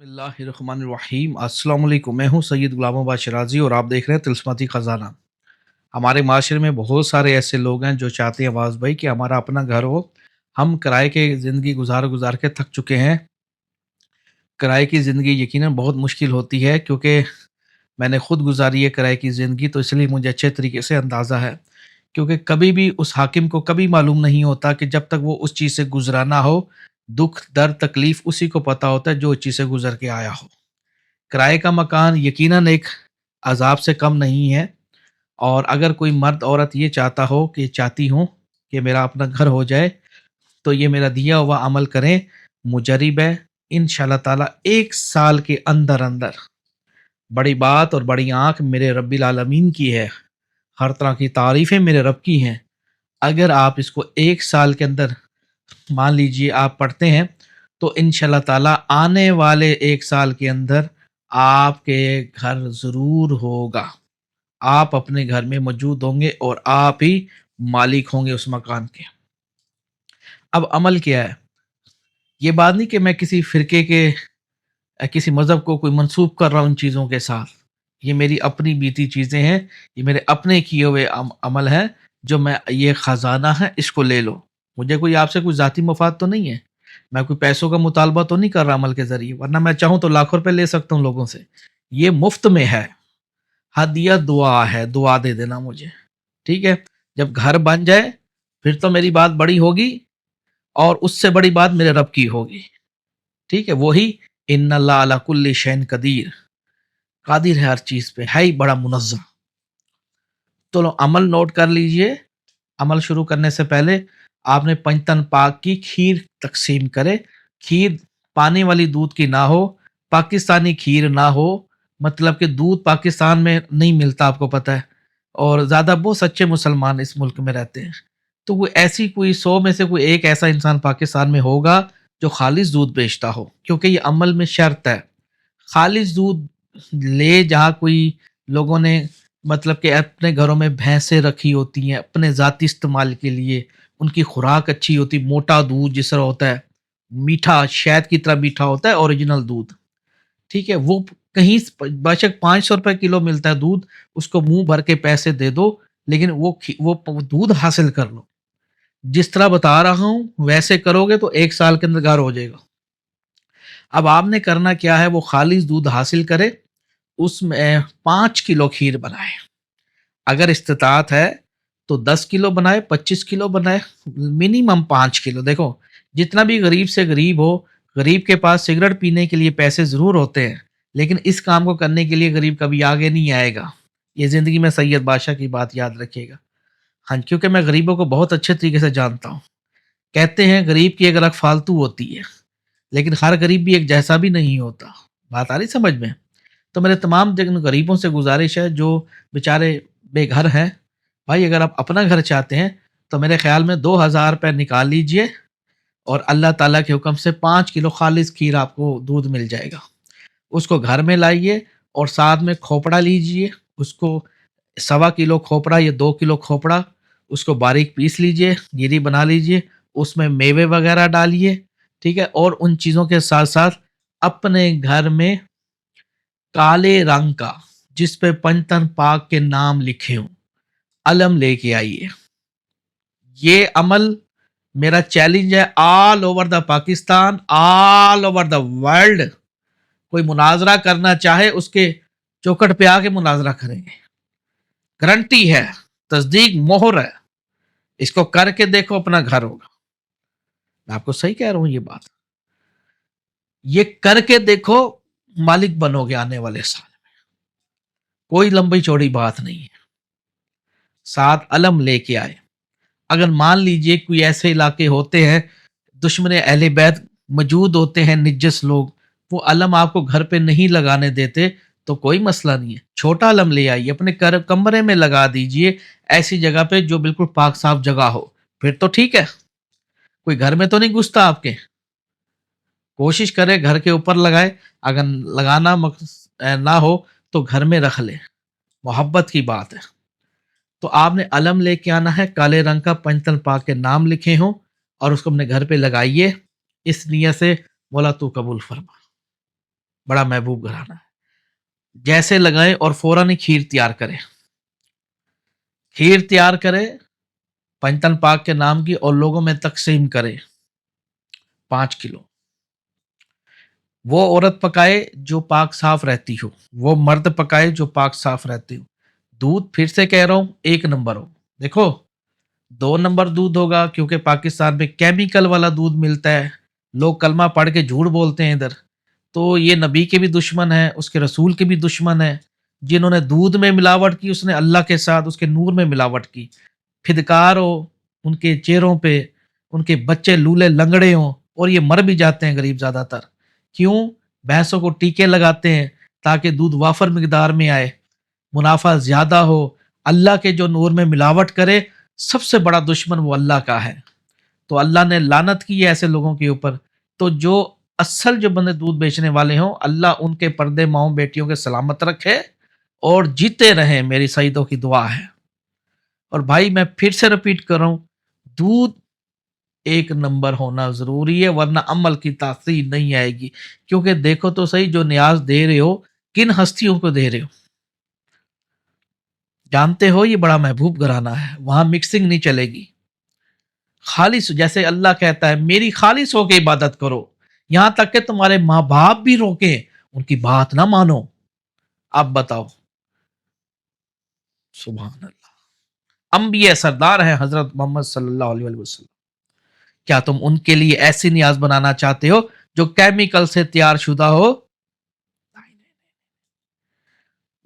बिस्मिल्लाहिर्रहमानिर्रहीम। अस्सलाम वालेकुम। मैं हूँ सैयद गुलाम अब्बास शिराज़ी और आप देख रहे हैं तिल्स्माती ख़ज़ाना। हमारे माशरे में बहुत सारे ऐसे लोग हैं जो चाहते हैं आवाज़ भाई कि हमारा अपना घर हो। हम किराए के ज़िंदगी गुजार गुजार के थक चुके हैं। किराए की ज़िंदगी यकीनन बहुत मुश्किल होती है, क्योंकि मैंने खुद गुजारी है किराए की ज़िंदगी, तो इसलिए मुझे अच्छे तरीके से अंदाज़ा है। क्योंकि कभी भी उस हाकिम को कभी मालूम नहीं होता कि जब तक वो उस चीज़ से गुजरा ना हो, दुख दर्द तकलीफ़ उसी को पता होता है जो उस चीज़ से गुजर के आया हो। किराए का मकान यकीनन एक अज़ाब से कम नहीं है। और अगर कोई मर्द औरत ये चाहता हो कि चाहती हो कि मेरा अपना घर हो जाए, तो ये मेरा दिया हुआ अमल करें। मुजरिब है, इंशाल्लाह ताला 1 साल के अंदर अंदर, बड़ी बात और बड़ी आँख मेरे रब्बिल आलमीन की है। हर तरह की तारीफ़ें मेरे रब की हैं। अगर आप इसको 1 साल के अंदर मान लीजिए आप पढ़ते हैं, तो इंशाल्लाह ताला आने वाले 1 साल के अंदर आपके घर ज़रूर होगा। आप अपने घर में मौजूद होंगे और आप ही मालिक होंगे उस मकान के। अब अमल क्या है? ये बात नहीं कि मैं किसी फ़िरके के किसी मज़हब को कोई मंसूब कर रहा हूँ इन चीज़ों के साथ। ये मेरी अपनी बीती चीज़ें हैं, ये मेरे अपने किए हुए अमल हैं, जो मैं ये ख़ज़ाना है इसको ले लो। मुझे कोई आपसे कोई ज़ाती मफ़ाद तो नहीं है। मैं कोई पैसों का मुतालबा तो नहीं कर रहा अमल के ज़रिए, वरना मैं चाहूँ तो लाखों रुपए ले सकता हूँ लोगों से। ये मुफ़्त में है, हदिया दुआ है, दुआ दे देना मुझे, ठीक है? जब घर बन जाए, फिर तो मेरी बात बड़ी होगी और उससे बड़ी बात मेरे रब की होगी, ठीक है? वही इन्नल्लाह अला कुल्ली शैइन क़दीर, कादिर है हर चीज़ पे, है ही बड़ा मुनज़्ज़म। तो लो अमल नोट कर लीजिए। अमल शुरू करने से पहले आपने पंचतन पाक की खीर तक़सीम करे। खीर पानी वाली दूध की ना हो, पाकिस्तानी खीर ना हो, मतलब कि दूध पाकिस्तान में नहीं मिलता, आपको पता है, और ज़्यादा बहुत सच्चे मुसलमान इस मुल्क में रहते हैं। तो वो ऐसी कोई 100 में से कोई एक ऐसा इंसान पाकिस्तान में होगा जो खालिस दूध बेचता हो, क्योंकि ये अमल में शर्त है। खालिस दूध ले जहाँ कोई लोगों ने, मतलब कि अपने घरों में भैंसें रखी होती हैं अपने ज़ाती इस्तेमाल के लिए, उनकी खुराक अच्छी होती, मोटा दूध जिस तरह होता है, मीठा शहद की तरह मीठा होता है ओरिजिनल दूध, ठीक है? वो कहीं बेशक 500 रुपए किलो मिलता है दूध, उसको मुंह भर के पैसे दे दो, लेकिन वो दूध हासिल कर लो। जिस तरह बता रहा हूँ वैसे करोगे तो 1 साल के अंदर घर हो जाएगा। अब आपने करना क्या है, वो खालिस दूध हासिल करे, उसमें 5 किलो खीर बनाए। अगर इस्तिताअत है तो 10 किलो बनाए, 25 किलो बनाए, मिनिमम 5 किलो। देखो, जितना भी गरीब से गरीब हो, गरीब के पास सिगरेट पीने के लिए पैसे ज़रूर होते हैं, लेकिन इस काम को करने के लिए गरीब कभी आगे नहीं आएगा। ये ज़िंदगी में सैयद बादशाह की बात याद रखिएगा। हाँ, क्योंकि मैं गरीबों को बहुत अच्छे तरीके से जानता हूँ। कहते हैं गरीब की एक अलग फालतू होती है, लेकिन हर गरीब भी एक जैसा भी नहीं होता। बात आ रही समझ में? तो मेरे तमाम जिन गरीबों से गुजारिश है जो बेचारे बेघर हैं, भाई अगर आप अपना घर चाहते हैं तो मेरे ख्याल में 2,000 रुपये निकाल लीजिए और अल्लाह ताला के हुक्म से 5 किलो खालिस खीर आपको दूध मिल जाएगा। उसको घर में लाइए और साथ में खोपड़ा लीजिए, उसको सवा किलो खोपड़ा या 2 किलो खोपड़ा, उसको बारीक पीस लीजिए, गिरी बना लीजिए, उसमें मेवे वगैरह डालिए, ठीक है? और उन चीज़ों के साथ साथ अपने घर में काले रंग का, जिस पे पंचतन पाक के नाम लिखे हों, अलम लेके आइए। ये अमल मेरा चैलेंज है all over the Pakistan, all over the world. कोई मुनाजरा करना चाहे उसके चौखट पे आके मुनाजरा करेंगे, गारंटी है, तस्दीक मोहर है। इसको करके देखो, अपना घर होगा। मैं आपको सही कह रहा हूं ये बात। ये करके देखो, मालिक बनोगे आने वाले साल। कोई लंबी चौड़ी बात नहीं है। साथ अलम लेके आए। अगर मान लीजिए कोई ऐसे इलाके होते हैं, दुश्मन अहले बैत मौजूद होते हैं, निज्जस लोग, वो अलम आपको घर पे नहीं लगाने देते, तो कोई मसला नहीं है, छोटा अलम ले आइए, अपने कमरे में लगा दीजिए, ऐसी जगह पे जो बिल्कुल पाक साफ जगह हो, फिर तो ठीक है। कोई घर में तो नहीं घुसता आपके। कोशिश करे घर के ऊपर लगाए, अगर लगाना ना हो तो घर में रख ले, मोहब्बत की बात है। तो आपने अलम लेके आना है, काले रंग का, पंचतन पाक के नाम लिखे हों, और उसको अपने घर पे लगाइए, इस नियत से, मौला तू कबूल फरमा। بڑا محبوب گھرانہ ہے. جیسے لگائیں اور فوراً ہی کھیر تیار کرے. کھیر تیار کرے پنجتن پاک کے نام کی اور لوگوں میں تقسیم کرے. 5 کلو. وہ عورت پکائے جو پاک صاف رہتی ہو، وہ مرد پکائے جو پاک صاف رہتی ہو. دودھ پھر سے کہہ رہا ہوں 1 نمبر ہو. دیکھو 2 نمبر دودھ ہوگا کیونکہ پاکستان میں کیمیکل والا دودھ ملتا ہے. لوگ کلمہ پڑھ کے جھوٹ بولتے ہیں ادھر. تو یہ نبی کے بھی دشمن ہے، اس کے رسول کے بھی دشمن ہے. جنہوں نے دودھ میں ملاوٹ کی اس نے اللہ کے ساتھ اس کے نور میں ملاوٹ کی. پھدکار ہو ان کے چہروں پہ، ان کے بچے لولے لنگڑے ہوں اور یہ مر بھی جاتے ہیں غریب زیادہ تر. کیوں؟ بھینسوں کو ٹیکے لگاتے ہیں تاکہ دودھ وافر مقدار میں آئے، منافع زیادہ ہو. اللہ کے جو نور میں ملاوٹ کرے سب سے بڑا دشمن وہ اللہ کا ہے. تو اللہ نے لعنت کی ہے ایسے لوگوں کے اوپر. تو جو اصل جو بندے دودھ بیچنے والے ہوں اللہ ان کے پردے ماؤں بیٹیوں کے سلامت رکھے اور جیتے رہیں، میری سعیدوں کی دعا ہے. اور بھائی میں پھر سے رپیٹ کر رہا ہوں، دودھ 1 نمبر ہونا ضروری ہے ورنہ عمل کی تاثیر نہیں آئے گی. کیونکہ دیکھو تو صحیح جو نیاز دے رہے ہو کن ہستیوں کو دے رہے ہو. جانتے ہو یہ بڑا محبوب گھرانہ ہے، وہاں مکسنگ نہیں چلے گی. خالص جیسے اللہ کہتا ہے میری خالص ہو کے عبادت کرو، یہاں تک کہ تمہارے ماں باپ بھی روکیں ان کی بات نہ مانو. اب بتاؤ. سبحان اللہ. انبیاء سردار ہیں حضرت محمد صلی اللہ علیہ وسلم. کیا تم ان کے لیے ایسی نیاز بنانا چاہتے ہو جو کیمیکل سے تیار شدہ ہو؟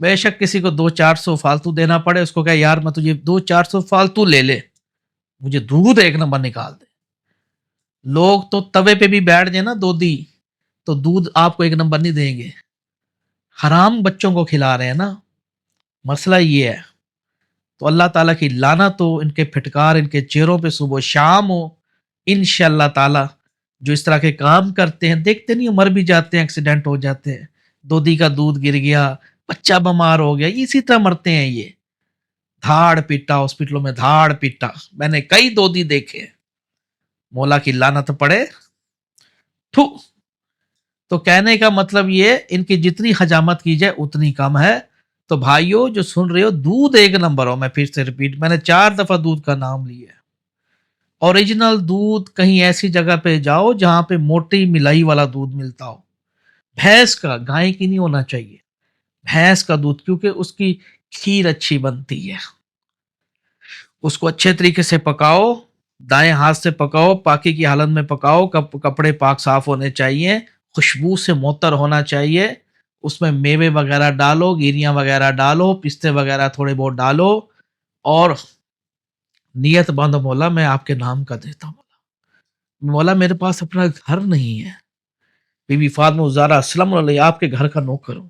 بے شک کسی کو 200-400 فالتو دینا پڑے، اس کو کہ یار میں تجھے 200-400 فالتو لے لے، مجھے دودھ 1 نمبر نکال دے. لوگ تو توے پہ بھی بیٹھ جائیں نا دودھی تو دودھ آپ کو 1 نمبر نہیں دیں گے. حرام بچوں کو کھلا رہے ہیں نا، مسئلہ یہ ہے. تو اللہ تعالیٰ کی لعنت ہو، ان کے پھٹکار ان کے چہروں پہ صبح و شام ہو. انشاءاللہ تعالیٰ جو اس طرح کے کام کرتے ہیں دیکھتے نہیں مر بھی جاتے ہیں، ایکسیڈنٹ ہو جاتے ہیں. دودھی کا دودھ گر گیا، بچہ بیمار ہو گیا، اسی طرح مرتے ہیں. یہ دھاڑ پیٹا ہاسپٹلوں میں، دھاڑ پیٹا. میں نے کئی دودھی دیکھے. مولا کی لعنت پڑے. تھو. تو کہنے کا مطلب یہ ان کی جتنی حجامت کی جائے اتنی کم ہے. تو بھائیو جو سن رہے ہو دودھ 1 نمبر ہو. میں پھر سے ریپیٹ، میں نے 4 دفعہ دودھ کا نام لیا ہے. اوریجنل دودھ کہیں ایسی جگہ پہ جاؤ جہاں پہ موٹی ملائی والا دودھ ملتا ہو. بھینس کا، گائے کی نہیں ہونا چاہیے. بھینس کا دودھ کیونکہ اس کی کھیر اچھی بنتی ہے. اس کو اچھے طریقے سے پکاؤ، دائیں ہاتھ سے پکاؤ، پاکی کی حالت میں پکاؤ. کپڑے پاک صاف ہونے چاہیے، خوشبو سے معطر ہونا چاہیے. اس میں میوے وغیرہ ڈالو، گیریاں وغیرہ ڈالو، پستے وغیرہ تھوڑے بہت ڈالو اور نیت باندھو مولا میں آپ کے نام کا دیتا ہوں. مولا میرے پاس اپنا گھر نہیں ہے، بی بی فاطمہ زہرا السلام علیہ آپ کے گھر کا نوکر ہوں.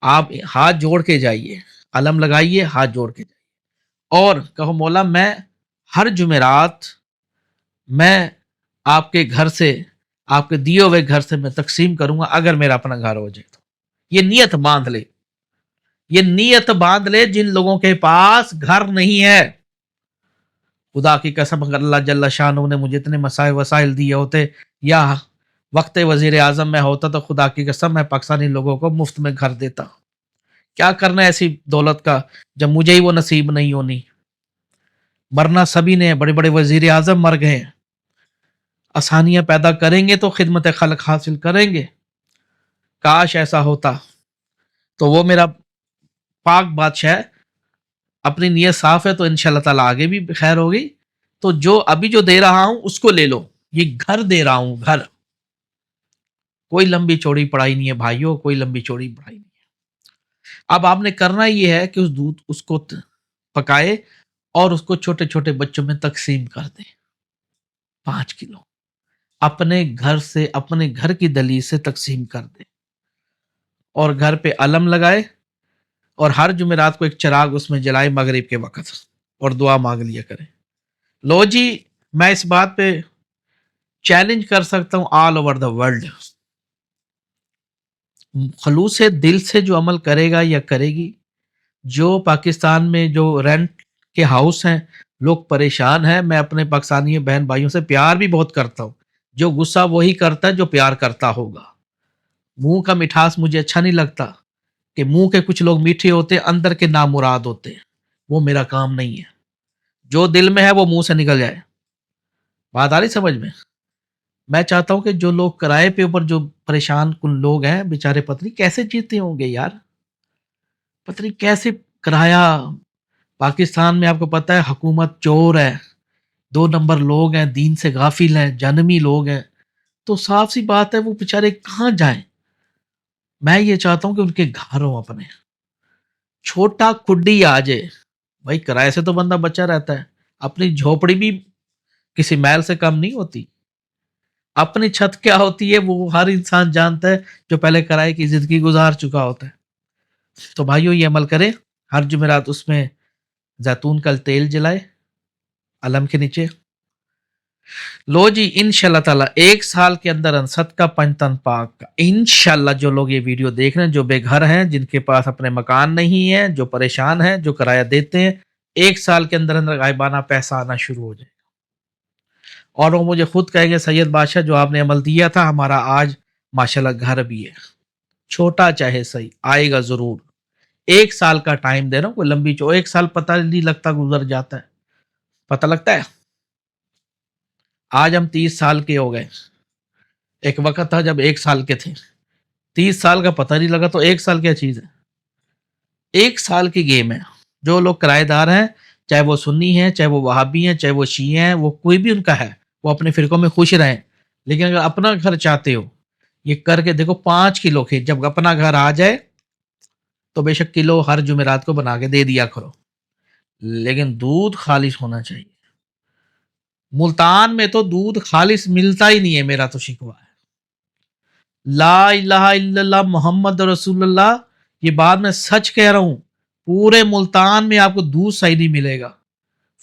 آپ ہاتھ جوڑ کے جائیے، علم لگائیے، ہاتھ جوڑ کے جائیے اور کہو مولا میں ہر جمعرات میں آپ کے گھر سے، آپ کے دیے ہوئے گھر سے میں تقسیم کروں گا اگر میرا اپنا گھر ہو جائے تو. یہ نیت باندھ لے، یہ نیت باندھ لے. جن لوگوں کے پاس گھر نہیں ہے، خدا کی قسم اگر اللہ جل شانہ نے مجھے اتنے مسائل وسائل دیے ہوتے یا وقت وزیر اعظم میں ہوتا تو خدا کی قسم میں پاکستانی لوگوں کو مفت میں گھر دیتا. کیا کرنا ہے ایسی دولت کا جب مجھے ہی وہ نصیب نہیں ہونی. مرنا سبھی نے، بڑے بڑے وزیر اعظم مر گئے. آسانیاں پیدا کریں گے تو خدمت خلق حاصل کریں گے. کاش ایسا ہوتا. تو وہ میرا پاک بادشاہ اپنی نیت صاف ہے تو انشاءاللہ تعالیٰ آگے بھی خیر ہوگی. تو جو ابھی جو دے رہا ہوں اس کو لے لو. یہ گھر دے رہا ہوں، گھر. کوئی لمبی چوڑی پڑھائی نہیں ہے بھائیوں، کوئی لمبی چوڑی پڑھائی نہیں ہے. اب آپ نے کرنا یہ ہے کہ اس دودھ اس کو پکائے اور اس کو چھوٹے چھوٹے بچوں میں تقسیم کر دیں. 5 کلو اپنے گھر سے، اپنے گھر کی دلیل سے تقسیم کر دیں اور گھر پہ علم لگائے اور ہر جمعرات کو ایک چراغ اس میں جلائے مغرب کے وقت اور دعا مانگ لیا کریں. لو جی میں اس بات پہ چیلنج کر سکتا ہوں آل اوور دا ورلڈ، خلوص دل سے جو عمل کرے گا یا کرے گی. جو پاکستان میں جو رینٹ کے ہاؤس ہیں لوگ پریشان ہیں. میں اپنے پاکستانی بہن بھائیوں سے پیار بھی بہت کرتا ہوں. جو غصہ وہی کرتا ہے جو پیار کرتا ہوگا. मुंह का मिठास मुझे अच्छा नहीं लगता कि मुंह के कुछ लोग मीठे होते अंदर के नामुराद होते। वो मेरा काम नहीं है। जो दिल में है वो मुंह से निकल जाए। बात आ रही समझ में? मैं चाहता हूं कि जो लोग किराए पे ऊपर जो परेशान कुन लोग हैं बेचारे, पत्नी कैसे जीते होंगे यार। पत्नी कैसे किराया। पाकिस्तान में आपको पता है हुकूमत चोर है, दो नंबर लोग हैं, दीन से गाफिल हैं, जनमी लोग हैं। तो साफ सी बात है वो बेचारे कहाँ जाएं। मैं ये चाहता हूं कि उनके घर हो अपने, छोटा खुड्डी आ जाए। भाई किराए से तो बंदा बचा रहता है, अपनी झोपड़ी भी किसी महल से कम नहीं होती। अपनी छत क्या होती है वो हर इंसान जानता है जो पहले किराए की जिंदगी गुजार चुका होता है। तो भाइयों ये अमल करें, हर जुमेरात उसमें जैतून का तेल जलाए अलम के नीचे। लो जी, इंशाल्लाह ताला 1 साल के अंदर अनसद का पंचतन पाक का इंशाल्लाह। जो लोग ये वीडियो देख रहे हैं, जो बेघर हैं, जिनके पास अपने मकान नहीं है, जो परेशान हैं, जो किराया देते हैं, 1 साल के अंदर अंदर गायबाना पैसा आना शुरू हो जाए। और वो मुझे खुद कहेंगे सैयद बादशाह जो आपने अमल दिया था हमारा आज माशाल्लाह घर भी है, छोटा चाहे सही आएगा जरूर। 1 साल का टाइम दे रहा हूँ, कोई लंबी 1 साल पता नहीं लगता गुजर जाता है। पता लगता है आज हम 30 साल के हो गए। एक वक्त था जब 1 साल के थे। 30 साल का पता नहीं लगा। तो 1 साल क्या चीज है? 1 साल की गेम है। जो लोग किराएदार हैं, चाहे वो सुन्नी हैं, चाहे वो वहाबी हैं, चाहे वो शी हैं, वो कोई भी उनका है, वो अपने फिरकों में खुश रहें। लेकिन अगर अपना घर चाहते हो, ये करके देखो 5 किलो के जब अपना घर आ जाए तो बेशक किलो हर जुमेरात को बना के दे दिया करो, लेकिन दूध खालिश होना चाहिए। मुल्तान में तो दूध खालिश मिलता ही नहीं है, मेरा तो शिकवा है। ला इलाहा इल्लल्लाह मोहम्मद रसूलुल्लाह, ये बात मैं सच कह रहा हूं। पूरे मुल्तान में आपको दूध सही नहीं मिलेगा।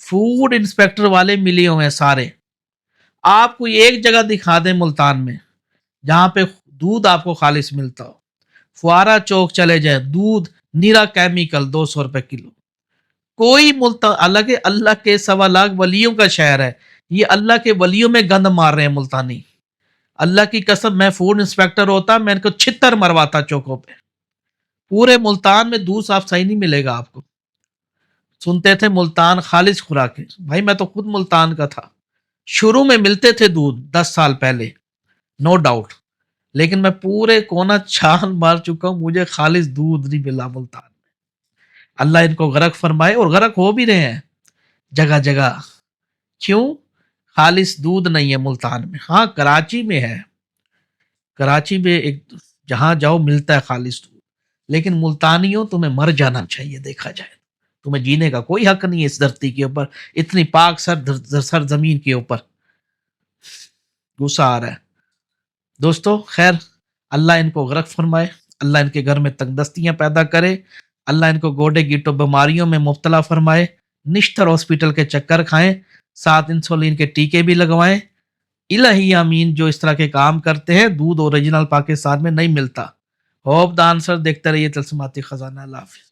फूड इंस्पेक्टर वाले मिले हुए हैं सारे। आपको एक जगह दिखा दें मुल्तान में जहां पे दूध आपको खालिश मिलता हो। फुआरा चौक चले जाए, दूध निरा केमिकल 200 रुपए किलो। कोई मुल्तान अलग है, अल्लाह के 1.25 लाख वलियों का शहर है। ये अल्लाह के वलियों में गंद मार रहे हैं मुल्तानी। अल्लाह की कसम, मैं फूड इंस्पेक्टर होता मैं इनको छितर मरवाता चौकों पे। पूरे मुल्तान में दूध साफ सही नहीं मिलेगा आपको। सुनते थे मुल्तान खालिज खुराक, भाई मैं तो खुद मुल्तान का था। शुरू में मिलते थे दूध 10 साल पहले, नो डाउट, लेकिन मैं पूरे कोना छान मार चुका हूं, मुझे खालिज दूध नहीं मिला मुल्तान में। अल्लाह इनको गरक फरमाए, और गरक हो भी रहे हैं जगह जगह। क्यों? खालिस दूध नहीं है मुल्तान में। हाँ कराची में है, कराची में एक जहां जाओ मिलता है खालिस दूध। लेकिन मुल्तानियों तुम्हें मर जाना चाहिए, देखा जाए तुम्हें जीने का कोई हक नहीं है इस धरती के ऊपर, इतनी पाक सर जमीन के ऊपर। गुस्सा आ रहा है दोस्तों। खैर, अल्लाह इनको गरक फरमाए, अल्लाह इनके घर में तंगदस्तियां पैदा करे, अल्लाह इनको गोडे गिट्टो बीमारियों में मुब्तला फरमाए, निश्तर हॉस्पिटल के चक्कर खाएं, साथ इंसुलिन के टीके भी लगवाएं। इलाही आमीन। जो इस तरह के काम करते हैं, दूध ओरिजिनल पाकिस्तान में नहीं मिलता। Hope the answer. देखते रहिए तिलस्माती खजाना। अल्लाह हाफिज।